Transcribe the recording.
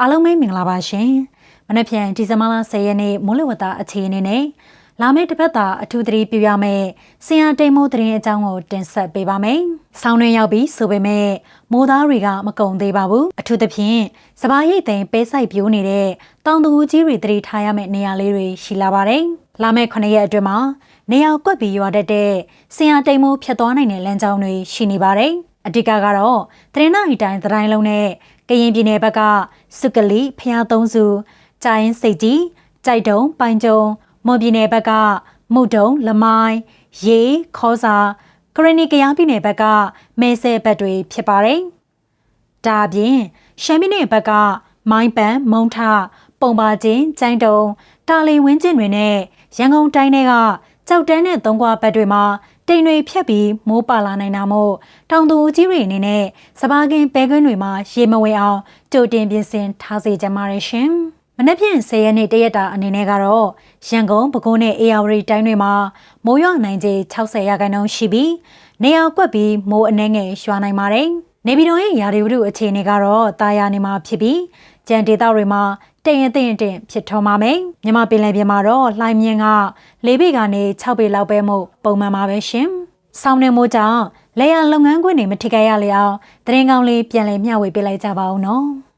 အားလုံးပဲမင်္ဂလာပါရှင်။မနက်ဖြန်ဒီဇင်ဘာလ10ရက်နေ့မိုးလေဝသအခြေအနေနဲ့လာမယ့်တစ်ပတ်တာအထူးသတိပြုရမယ့်ဆင်ရတိမ်မိုးသတင်းအကြောင်းကိုတင်ဆက်ပေးပါမယ်။ဆောင်းတွင်ရောက်ပြီးဆိုပေမဲ့မိုးသားတွေကမကုန်သေးပါဘူး။အထူးသဖြင့်စပါးရိတ်သိမ်းပဲစိုက်ပြိုးနေတဲ့တောင်သူကြီးတွေသတိထားရမယ့်နေရာလေးတွေရှိလာပါတယ်။လာမယ့်9ရက်အတွင်းမှာနေရာကွက်ပြီးရွာတတ်တဲ့ဆင်ရတိမ်မိုးဖြတ်သွားနိုင်တဲ့လမ်းကြောင်းတွေရှိနေပါတယ်။အဓိကကတော့သတင်းနာရီတိုင်းတိုင်းလုံးနဲ့ကရင်ပြည်နယ်ဘက်ကစုကလီဖျားသုံးစုကြိုင်းစိတ်ကြီးကြိုက်တုံပိုင်ကျုံမွန်ပြည်နယ်ဘက်ကမုတ်တုံလမိုင်းရေခေါ်စာကရနီကယားပြည်နယ်ဘက်ကမဲဆဲဘက်တွေဖြစ်ပါတယ်။ဒါအပြင်ရှမ်းပြည်နယ်ဘက်ကမိုင်းပန်မုံထပုံပါချင်းကျိုင်းတုံတာလီဝင်းကျင်တွေနဲ့ရန်ကုန်တိုင်းတွေကကြောက်တန်းနဲ့သုံးခွာဘက်တွေမှာတိမ်တွေဖြတ်ပြီးမိုးပါလာနိုင်တာမို့တောင်သူကြီးတွေအနေနဲ့စပါးကင်းပဲကွင်းတွေမှာရေမဝဲအောင်ကြိုတင်ပြင်ဆင်ထားစေကြပါရရှင်။မနက်ဖြန်10ရက်နေ့တရက်တာအနေနဲ့ကတော့ရန်ကုန်ပဲခူးနဲ့အေရဝတီတိုင်းတွေမှာမိုးရွာနိုင်ခြေ60%ရှိပြီးနေရာကွက်ပြီးမိုးအနှဲငယ်ရွာနိုင်ပါတယ်။နေပြည်တော်ရဲ့ရာသီဥတုအခြေအနေကတော့တာယာနေမှာဖြစ်ပြီးကြံဒေသတွေမှာတရင်ဖြစ်ထွန်းပါမယ်။မြန်မာပြည်လယ်ပြင်မှာတော့လှိုင်းမြင့်က4ပေကနေ6ပေလောက်ပဲမို့ပုံမှန်ပါပဲရှင်။ဆောင်းနေမိုးကြောင့်လေယာလုပ်ငန်းခွင်တွေမထိခိုက်ရလေအောင်သတင်းကောင်းလေးပြန်လည်မျှဝေပေးလိုက်ကြပါဦးနော်။